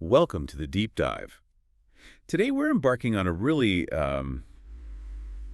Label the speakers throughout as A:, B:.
A: Welcome to the Deep Dive. Today we're embarking on a really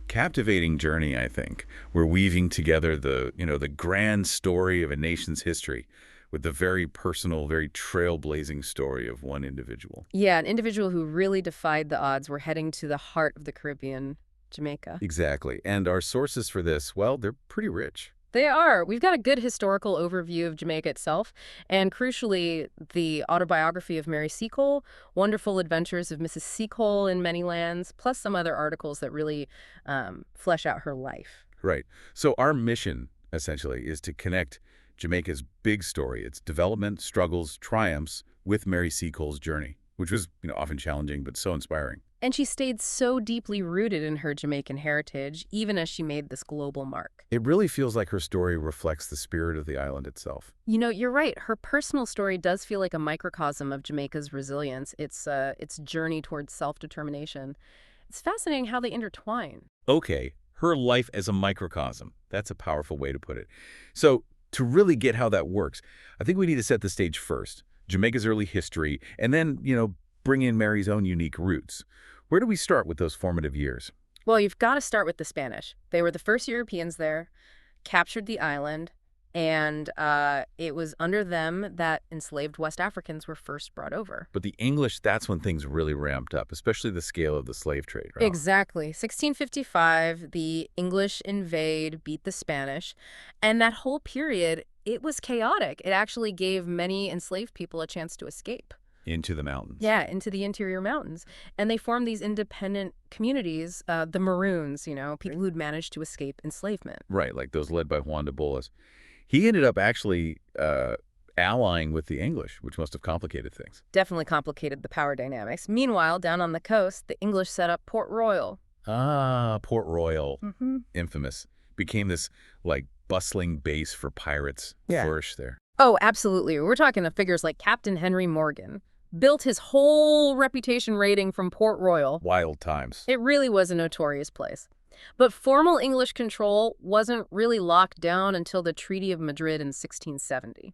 A: captivating journey, I think. We're weaving together the grand story of a nation's history with the very personal, very trailblazing story of one individual.
B: Yeah, an individual who really defied the odds. We're heading to the heart of the Caribbean, Jamaica.
A: Exactly. And our sources for this, well, they're pretty rich.
B: They are. We've got a good historical overview of Jamaica itself, and crucially, the autobiography of Mary Seacole, Wonderful Adventures of Mrs. Seacole in Many Lands, plus some other articles that really flesh out her life.
A: Right. So our mission, essentially, is to connect Jamaica's big story, its development, struggles, triumphs, with Mary Seacole's journey, which was, often challenging but so inspiring.
B: And she stayed so deeply rooted in her Jamaican heritage, even as she made this global mark.
A: It really feels like her story reflects the spirit of the island itself.
B: You're right. Her personal story does feel like a microcosm of Jamaica's resilience, its journey towards self-determination. It's fascinating how they intertwine.
A: Okay, her life as a microcosm. That's a powerful way to put it. So, to really get how that works, I think we need to set the stage first. Jamaica's early history, and then, bring in Mary's own unique roots. Where do we start with those formative years?
B: Well, you've got to start with the Spanish. They were the first Europeans there, captured the island, and it was under them that enslaved West Africans were first brought over.
A: But the English, that's when things really ramped up, especially the scale of the slave trade, right?
B: Exactly. 1655, the English invade, beat the Spanish, and that whole period, it was chaotic. It actually gave many enslaved people a chance to escape.
A: Into the mountains.
B: Yeah, into the interior mountains. And they formed these independent communities, the Maroons, people who'd managed to escape enslavement.
A: Right, like those led by Juan de Bolas. He ended up actually allying with the English, which must have complicated things.
B: Definitely complicated the power dynamics. Meanwhile, down on the coast, the English set up Port Royal.
A: Ah, Port Royal, infamous, became this, bustling base for pirates.
B: Yeah.
A: Flourished there.
B: Oh, absolutely. We're talking of figures like Captain Henry Morgan. Built his whole reputation rating from Port Royal.
A: Wild times.
B: It really was a notorious place. But formal English control wasn't really locked down until the Treaty of Madrid in 1670.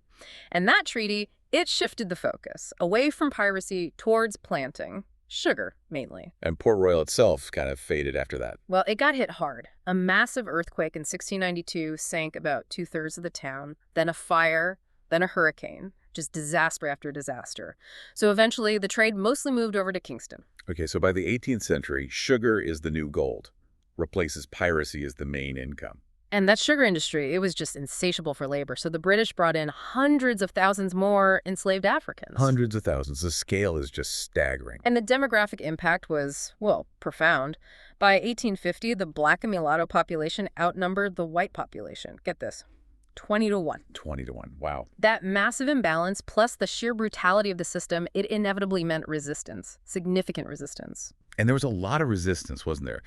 B: And that treaty, it shifted the focus away from piracy towards planting. Sugar, mainly.
A: And Port Royal itself kind of faded after that.
B: Well, it got hit hard. A massive earthquake in 1692 sank about 2/3 of the town, then a fire, then a hurricane. Just disaster after disaster. So eventually, the trade mostly moved over to Kingston.
A: Okay, so by the 18th century, sugar is the new gold. Replaces piracy as the main income.
B: And that sugar industry, it was just insatiable for labor. So the British brought in hundreds of thousands more enslaved Africans.
A: Hundreds of thousands. The scale is just staggering.
B: And the demographic impact was, well, profound. By 1850, the black and mulatto population outnumbered the white population. Get this. 20-1.
A: 20-1. Wow.
B: That massive imbalance, plus the sheer brutality of the system, it inevitably meant resistance. Significant resistance.
A: And there was a lot of resistance, wasn't there?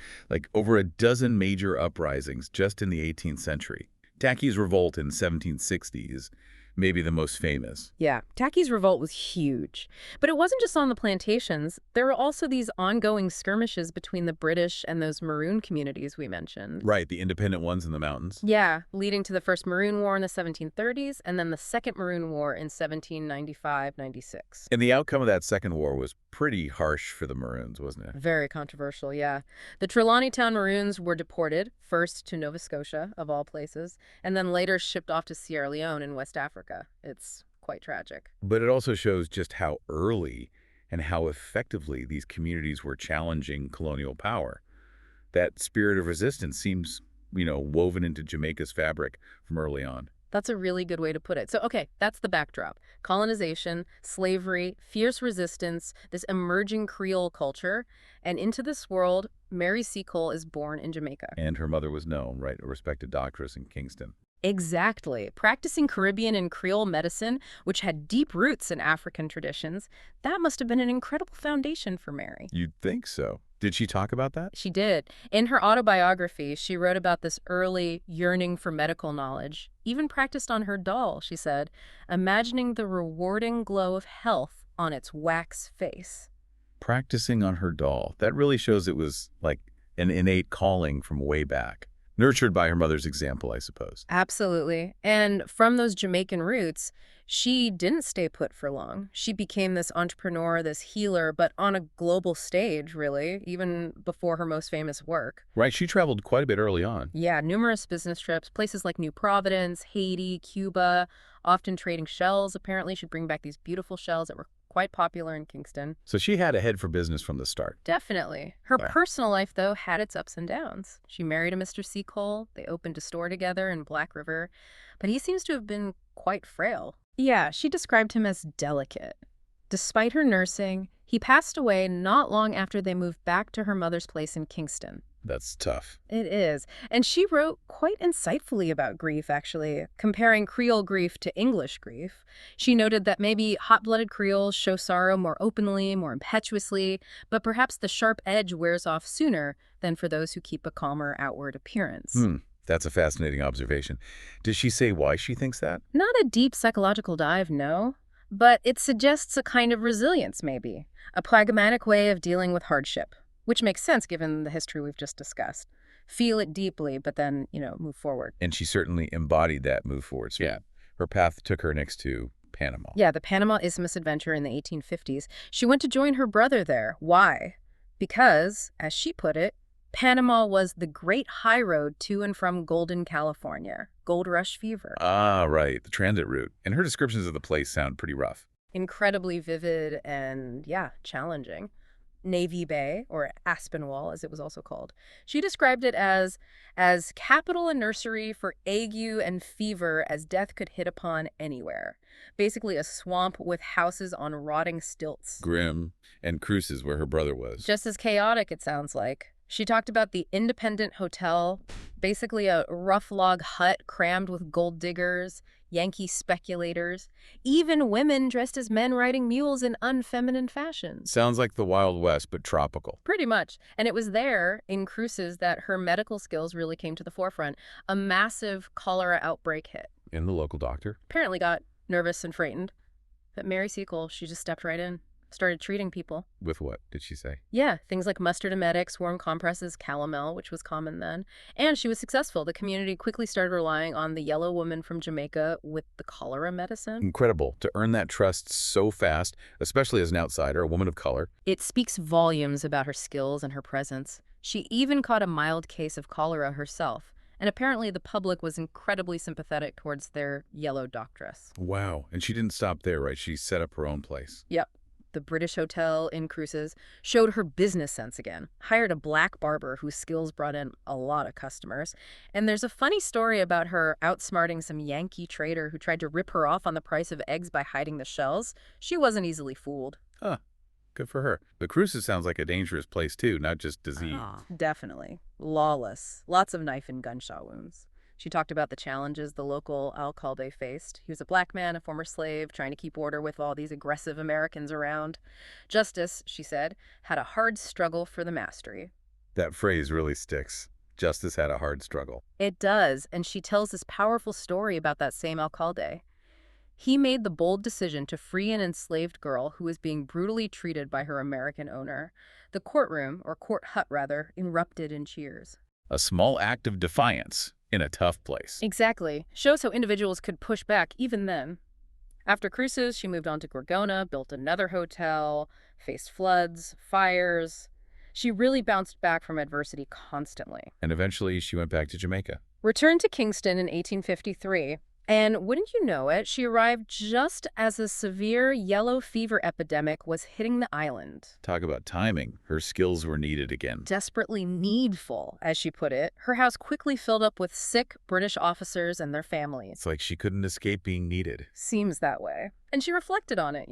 A: Over a dozen major uprisings just in the 18th century. Tacky's Revolt in 1760 is maybe the most famous.
B: Yeah, Tacky's Revolt was huge. But it wasn't just on the plantations. There were also these ongoing skirmishes between the British and those Maroon communities we mentioned.
A: Right, the independent ones in the mountains.
B: Yeah, leading to the first Maroon War in the 1730s and then the second Maroon War in 1795-96.
A: And the outcome of that second war was pretty harsh for the Maroons, wasn't it?
B: Very controversial, yeah. The Trelawney Town Maroons were deported, first to Nova Scotia, of all places, and then later shipped off to Sierra Leone in West Africa. It's quite tragic.
A: But it also shows just how early and how effectively these communities were challenging colonial power. That spirit of resistance seems, woven into Jamaica's fabric from early on.
B: That's a really good way to put it. So, okay, that's the backdrop. Colonization, slavery, fierce resistance, this emerging Creole culture. And into this world, Mary Seacole is born in Jamaica.
A: And her mother was known, right? A respected doctress in Kingston.
B: Exactly. Practicing Caribbean and Creole medicine, which had deep roots in African traditions, that must have been an incredible foundation for Mary.
A: You'd think so. Did she talk about that?
B: She did. In her autobiography, she wrote about this early yearning for medical knowledge, even practiced on her doll, she said, imagining the rewarding glow of health on its wax face.
A: Practicing on her doll. That really shows it was like an innate calling from way back. Nurtured by her mother's example, I suppose.
B: Absolutely. And from those Jamaican roots, she didn't stay put for long. She became this entrepreneur, this healer, but on a global stage, really, even before her most famous work.
A: Right, she traveled quite a bit early on.
B: Yeah, numerous business trips, places like New Providence, Haiti, Cuba, often trading shells. Apparently, she'd bring back these beautiful shells that were quite popular in Kingston.
A: So she had a head for business from the start.
B: Definitely. Her
A: Wow.
B: personal life, though, had its ups and downs. She married a Mr. Seacole. They opened a store together in Black River, but he seems to have been quite frail. Yeah, she described him as delicate. Despite her nursing, he passed away not long after they moved back to her mother's place in Kingston.
A: That's tough.
B: It is. And she wrote quite insightfully about grief, actually, comparing Creole grief to English grief. She noted that maybe hot-blooded Creoles show sorrow more openly, more impetuously, but perhaps the sharp edge wears off sooner than for those who keep a calmer outward appearance.
A: That's a fascinating observation. Does she say why she thinks that?
B: Not a deep psychological dive, no, but it suggests a kind of resilience, maybe, a pragmatic way of dealing with hardship. Which makes sense given the history we've just discussed. Feel it deeply, but then, move forward.
A: And she certainly embodied that move forward. So
B: Yeah.
A: her path took her next to Panama.
B: Yeah, the Panama Isthmus adventure in the 1850s. She went to join her brother there. Why? Because, as she put it, Panama was the great high road to and from Golden, California. Gold rush fever.
A: Ah, right, the transit route. And her descriptions of the place sound pretty rough.
B: Incredibly vivid and, challenging. Navy Bay, or Aspinwall, as it was also called. She described it as capital and nursery for ague and fever as death could hit upon anywhere. Basically a swamp with houses on rotting stilts.
A: Grim, and Cruces, where her brother was.
B: Just as chaotic, it sounds like. She talked about the Independent Hotel, basically a rough log hut crammed with gold diggers, Yankee speculators, even women dressed as men riding mules in unfeminine fashions.
A: Sounds like the Wild West, but tropical.
B: Pretty much. And it was there, in Cruces, that her medical skills really came to the forefront. A massive cholera outbreak hit.
A: And the local doctor?
B: Apparently got nervous and frightened. But Mary Seacole, she just stepped right in. Started treating people.
A: With what, did she say?
B: Yeah, things like mustard emetics, warm compresses, calomel, which was common then. And she was successful. The community quickly started relying on the yellow woman from Jamaica with the cholera medicine.
A: Incredible to earn that trust so fast, especially as an outsider, a woman of color.
B: It speaks volumes about her skills and her presence. She even caught a mild case of cholera herself. And apparently the public was incredibly sympathetic towards their yellow doctress.
A: Wow. And she didn't stop there, right? She set up her own place.
B: Yep. The British Hotel in Cruces showed her business sense again, hired a black barber whose skills brought in a lot of customers. And there's a funny story about her outsmarting some Yankee trader who tried to rip her off on the price of eggs by hiding the shells. She wasn't easily fooled.
A: Huh. Good for her. But Cruces sounds like a dangerous place, too, not just disease.
B: Definitely. Lawless. Lots of knife and gunshot wounds. She talked about the challenges the local alcalde faced. He was a black man, a former slave, trying to keep order with all these aggressive Americans around. Justice, she said, had a hard struggle for the mastery.
A: That phrase really sticks. Justice had a hard struggle.
B: It does, and she tells this powerful story about that same alcalde. He made the bold decision to free an enslaved girl who was being brutally treated by her American owner. The courtroom, or court hut rather, erupted in cheers.
A: A small act of defiance in a tough place.
B: Exactly. Shows how individuals could push back even then. After Cruces, she moved on to Gorgona, built another hotel, faced floods, fires. She really bounced back from adversity constantly.
A: And eventually she went back to Jamaica.
B: Returned to Kingston in 1853. And wouldn't you know it, she arrived just as a severe yellow fever epidemic was hitting the island.
A: Talk about timing. Her skills were needed again.
B: Desperately needful, as she put it. Her house quickly filled up with sick British officers and their families.
A: It's like she couldn't escape being needed.
B: Seems that way. And she reflected on it,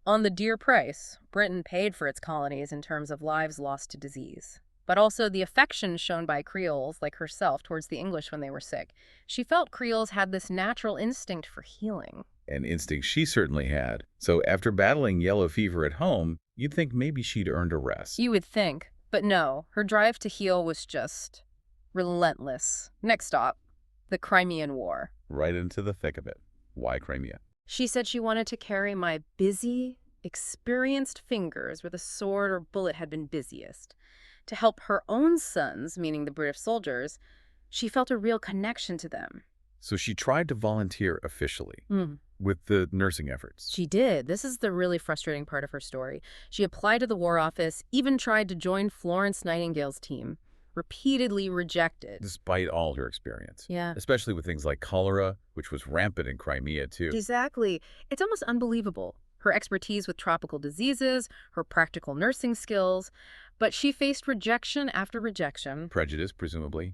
B: on the dear price Britain paid for its colonies in terms of lives lost to disease. But also the affection shown by Creoles, like herself, towards the English when they were sick. She felt Creoles had this natural instinct for healing.
A: An instinct she certainly had. So after battling yellow fever at home, you'd think maybe she'd earned a rest.
B: You would think. But no, her drive to heal was just relentless. Next stop, the Crimean War.
A: Right into the thick of it. Why Crimea?
B: She said she wanted to carry my busy, experienced fingers where the sword or bullet had been busiest. To help her own sons, meaning the British soldiers, She felt a real connection to them.
A: So she tried to volunteer officially with the nursing efforts.
B: She did. This is the really frustrating part of her story. She applied to the War Office, even tried to join Florence Nightingale's team. Repeatedly rejected.
A: Despite all her experience.
B: Yeah.
A: Especially with things like cholera, which was rampant in Crimea, too.
B: Exactly. It's almost unbelievable. Her expertise with tropical diseases, her practical nursing skills. But she faced rejection after rejection.
A: Prejudice, presumably.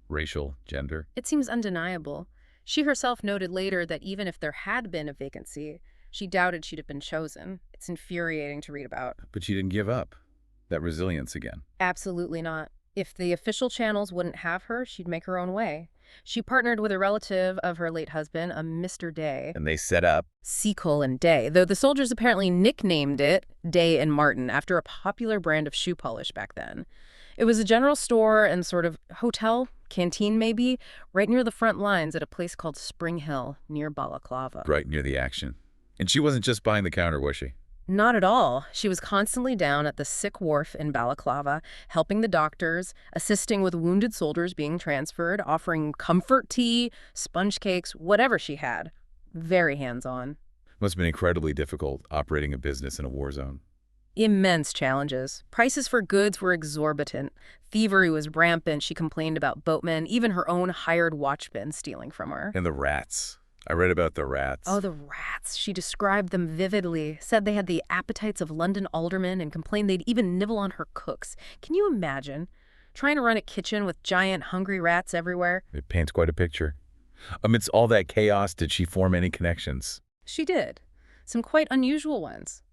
A: Racial, gender.
B: It seems undeniable. She herself noted later that even if there had been a vacancy, she doubted she'd have been chosen. It's infuriating to read about.
A: But she didn't give up. That resilience again.
B: Absolutely not. If the official channels wouldn't have her, she'd make her own way. She partnered with a relative of her late husband, a Mr. Day.
A: And they set up
B: Seacole and Day, though the soldiers apparently nicknamed it Day and Martin after a popular brand of shoe polish back then. It was a general store and sort of hotel, canteen maybe, right near the front lines at a place called Spring Hill, near Balaclava.
A: right near the action. And she wasn't just behind the counter, was she?
B: Not at all. She was constantly down at the sick wharf in Balaclava, helping the doctors, assisting with wounded soldiers being transferred, offering comfort tea, sponge cakes, whatever she had. Very hands-on.
A: Must have been incredibly difficult operating a business in a war zone.
B: Immense challenges. Prices for goods were exorbitant. Thievery was rampant. She complained about boatmen, even her own hired watchmen stealing from her.
A: And the rats. I read about the rats.
B: Oh, the rats. She described them vividly, said they had the appetites of London aldermen, and complained they'd even nibble on her cooks. Can you imagine? Trying to run a kitchen with giant, hungry rats everywhere?
A: It paints quite a picture. Amidst all that chaos, did she form any connections?
B: She did. Some quite unusual ones.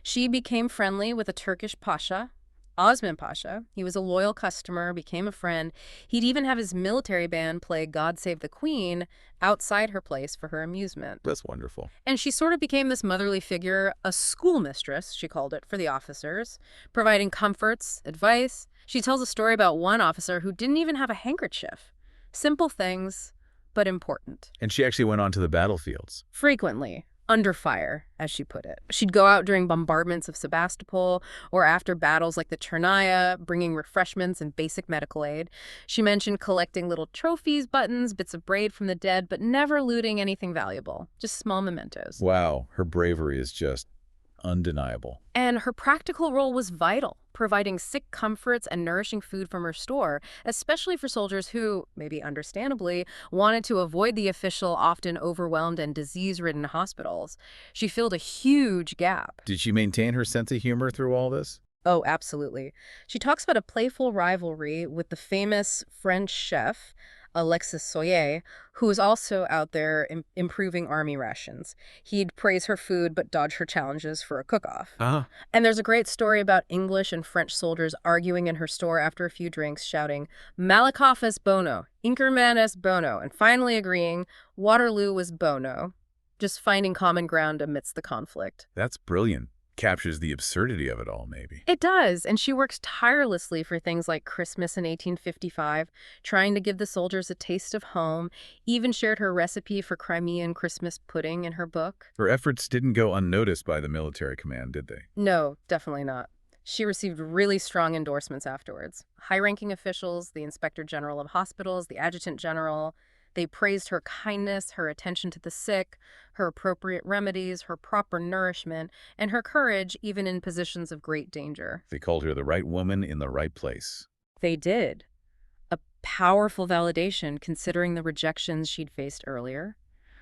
B: She became friendly with a Turkish pasha, Osman Pasha. He was a loyal customer, became a friend. He'd even have his military band play God Save the Queen outside her place for her amusement.
A: That's wonderful.
B: And she sort of became this motherly figure, a schoolmistress, she called it, for the officers, providing comforts, advice. She tells a story about one officer who didn't even have a handkerchief. Simple things, but important.
A: And she actually went on to the battlefields.
B: Frequently. Under fire, as she put it. She'd go out during bombardments of Sebastopol or after battles like the Chernaya, bringing refreshments and basic medical aid. She mentioned collecting little trophies, buttons, bits of braid from the dead, but never looting anything valuable, just small mementos.
A: Wow, her bravery is just undeniable.
B: And her practical role was vital, providing sick comforts and nourishing food from her store, especially for soldiers who, maybe understandably, wanted to avoid the official, often overwhelmed and disease-ridden hospitals. She filled a huge gap.
A: Did she maintain her sense of humor through all this?
B: Oh, absolutely. She talks about a playful rivalry with the famous French chef, Alexis Soyer, who was also out there improving army rations. He'd praise her food but dodge her challenges for a cook-off. And there's a great story about English and French soldiers arguing in her store after a few drinks, shouting, Malakoff es bono, Inkerman es bono, and finally agreeing Waterloo was bono, just finding common ground amidst the conflict.
A: That's brilliant. Captures the absurdity of it all, maybe.
B: It does, and she works tirelessly for things like Christmas in 1855, trying to give the soldiers a taste of home, even shared her recipe for Crimean Christmas pudding in her book.
A: Her efforts didn't go unnoticed by the military command, did they?
B: No, definitely not. She received really strong endorsements afterwards. High-ranking officials, the Inspector General of Hospitals, the Adjutant General, they praised her kindness, her attention to the sick, her appropriate remedies, her proper nourishment, and her courage even in positions of great danger.
A: They called her the right woman in the right place.
B: They did. A powerful validation considering the rejections she'd faced earlier.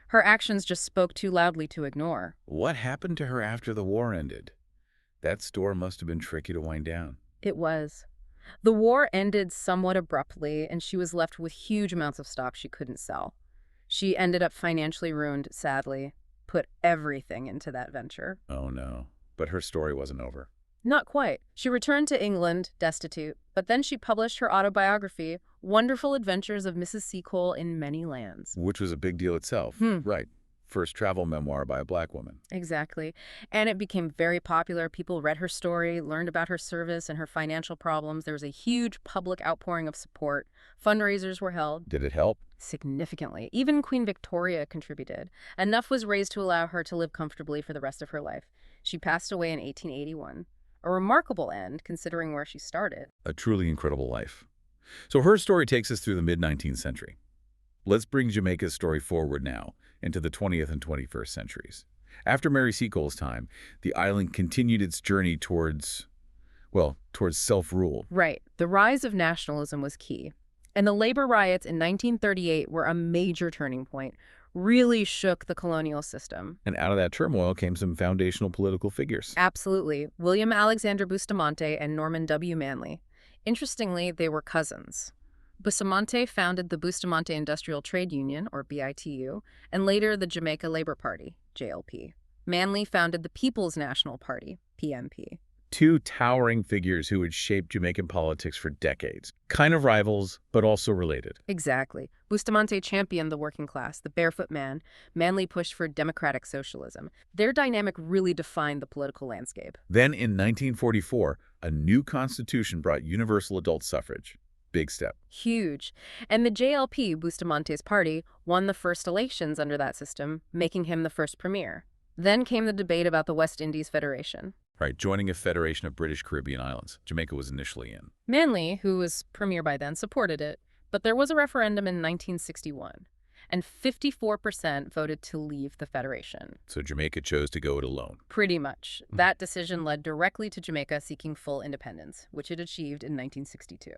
B: Her actions just spoke too loudly to ignore.
A: What happened to her after the war ended? That store must have been tricky to wind down.
B: It was. The war ended somewhat abruptly, and she was left with huge amounts of stock she couldn't sell. She ended up financially ruined, sadly, put everything into that venture.
A: Oh no, but her story wasn't over.
B: Not quite. She returned to England, destitute, but then she published her autobiography, Wonderful Adventures of Mrs. Seacole in Many Lands.
A: Which was a big deal itself. Right. First travel memoir by a Black woman.
B: Exactly. And it became very popular. People read her story, learned about her service and her financial problems. There was a huge public outpouring of support. Fundraisers were held.
A: Did it help?
B: Significantly. Even Queen Victoria contributed. Enough was raised to allow her to live comfortably for the rest of her life. She passed away in 1881. A remarkable end, considering where she started.
A: A truly incredible life. So her story takes us through the mid-19th century. Let's bring Jamaica's story forward now into the 20th and 21st centuries. After Mary Seacole's time, the island continued its journey towards, well, towards self-rule.
B: Right. The rise of nationalism was key. And the labor riots in 1938 were a major turning point, really shook the colonial system.
A: And out of that turmoil came some foundational political figures.
B: Absolutely. William Alexander Bustamante and Norman W. Manley. Interestingly, they were cousins. Bustamante founded the Bustamante Industrial Trade Union, or BITU, and later the Jamaica Labor Party, JLP. Manley founded the People's National Party, PNP.
A: Two towering figures who would shape Jamaican politics for decades. Kind of rivals, but also related.
B: Exactly. Bustamante championed the working class, the barefoot man. Manley pushed for democratic socialism. Their dynamic really defined the political landscape.
A: Then in 1944, a new constitution brought universal adult suffrage. Big step.
B: Huge. And the JLP, Bustamante's party, won the first elections under that system, making him the first premier. Then came the debate about the West Indies Federation.
A: Right, joining a federation of British Caribbean islands. Jamaica was initially in.
B: Manley, who was premier by then, supported it, but there was a referendum in 1961, and 54% voted to leave the federation.
A: So Jamaica chose to go it alone.
B: Pretty much. That decision led directly to Jamaica seeking full independence, which it achieved in 1962.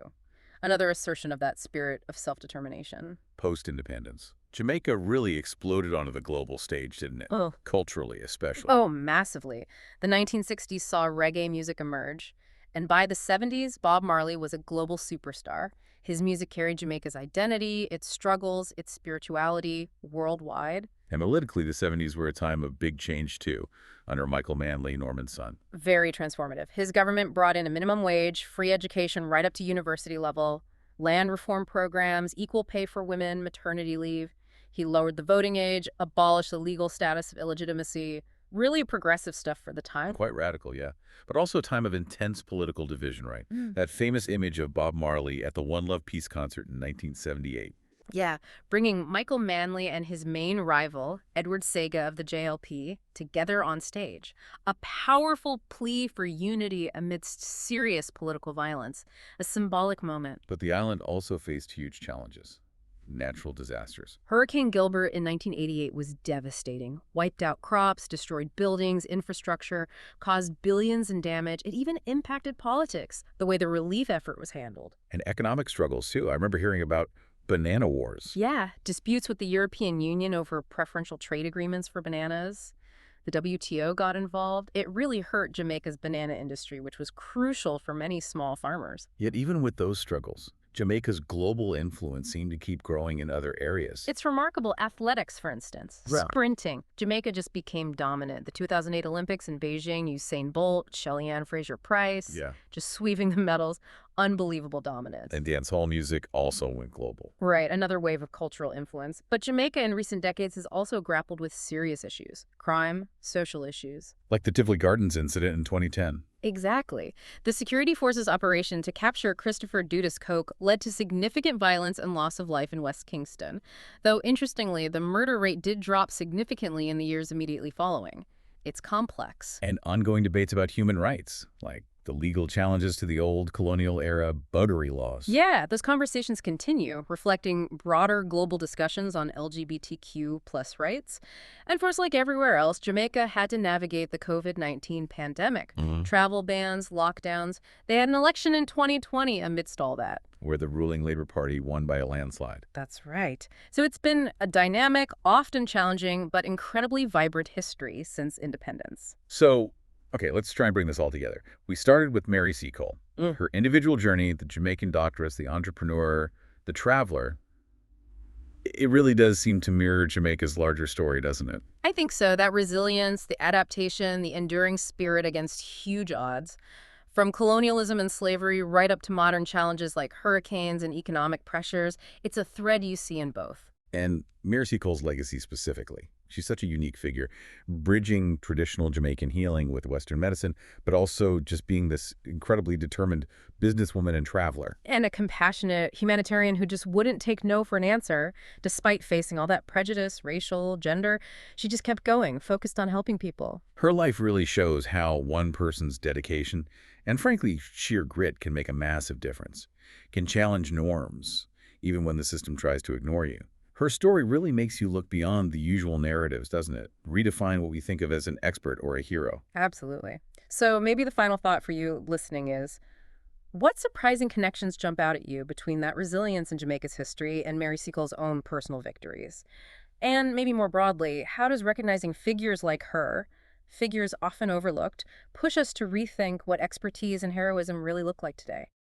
B: Another assertion of that spirit of self-determination.
A: Post-independence, Jamaica really exploded onto the global stage, didn't it?
B: Oh.
A: Culturally, especially.
B: Oh, massively. The 1960s saw reggae music emerge, and by the 70s, Bob Marley was a global superstar. His music carried Jamaica's identity, its struggles, its spirituality worldwide.
A: And politically, the 70s were a time of big change, too, under Michael Manley, Norman's son.
B: Very transformative. His government brought in a minimum wage, free education right up to university level, land reform programs, equal pay for women, maternity leave. He lowered the voting age, abolished the legal status of illegitimacy. Really progressive stuff for the time.
A: Quite radical, yeah. But also a time of intense political division, right? That famous image of Bob Marley at the One Love Peace concert in 1978.
B: Yeah, bringing Michael Manley and his main rival, Edward Sega of the JLP, together on stage. A powerful plea for unity amidst serious political violence. A symbolic moment.
A: But the island also faced huge challenges. Natural disasters.
B: Hurricane Gilbert in 1988 was devastating. Wiped out crops, destroyed buildings, infrastructure, caused billions in damage. It even impacted politics, the way the relief effort was handled.
A: And economic struggles, too. I remember hearing about banana wars.
B: Yeah, disputes with the European Union over preferential trade agreements for bananas. The WTO got involved. It really hurt Jamaica's banana industry, which was crucial for many small farmers.
A: Yet even with those struggles, Jamaica's global influence seemed to keep growing in other areas.
B: It's remarkable. Athletics, for instance.
A: Yeah.
B: Sprinting. Jamaica just became dominant. The 2008 Olympics in Beijing, Usain Bolt, Shelly-Ann Fraser-Price,
A: Yeah.
B: just sweeping the medals. Unbelievable dominance.
A: And dancehall music also went global.
B: Right, another wave of cultural influence. But Jamaica in recent decades has also grappled with serious issues. Crime, social issues.
A: Like the Tivoli Gardens incident in 2010.
B: Exactly. The security forces' operation to capture Christopher Dudas Coke led to significant violence and loss of life in West Kingston. Though, interestingly, the murder rate did drop significantly in the years immediately following. It's complex.
A: And ongoing debates about human rights, like the legal challenges to the old colonial-era buggery laws.
B: Yeah, those conversations continue, reflecting broader global discussions on LGBTQ plus rights. And of course, like everywhere else, Jamaica had to navigate the COVID-19 pandemic. Travel bans, lockdowns. They had an election in 2020 amidst all that.
A: Where the ruling Labour Party won by a landslide.
B: That's right. So it's been a dynamic, often challenging, but incredibly vibrant history since independence.
A: So, okay, let's try and bring this all together. We started with Mary Seacole. Her individual journey, the Jamaican doctress, the entrepreneur, the traveler. It really does seem to mirror Jamaica's larger story, doesn't it?
B: I think so. That resilience, the adaptation, the enduring spirit against huge odds. From colonialism and slavery right up to modern challenges like hurricanes and economic pressures, it's a thread you see in both.
A: And Mary Seacole's legacy specifically. She's such a unique figure, bridging traditional Jamaican healing with Western medicine, but also just being this incredibly determined businesswoman and traveler.
B: And a compassionate humanitarian who just wouldn't take no for an answer, despite facing all that prejudice, racial, gender. She just kept going, focused on helping people.
A: Her life really shows how one person's dedication and, frankly, sheer grit can make a massive difference, can challenge norms, even when the system tries to ignore you. Her story really makes you look beyond the usual narratives, doesn't it? Redefine what we think of as an expert or a hero.
B: Absolutely. So maybe the final thought for you listening is, what surprising connections jump out at you between that resilience in Jamaica's history and Mary Seacole's own personal victories? And maybe more broadly, how does recognizing figures like her, figures often overlooked, push us to rethink what expertise and heroism really look like today?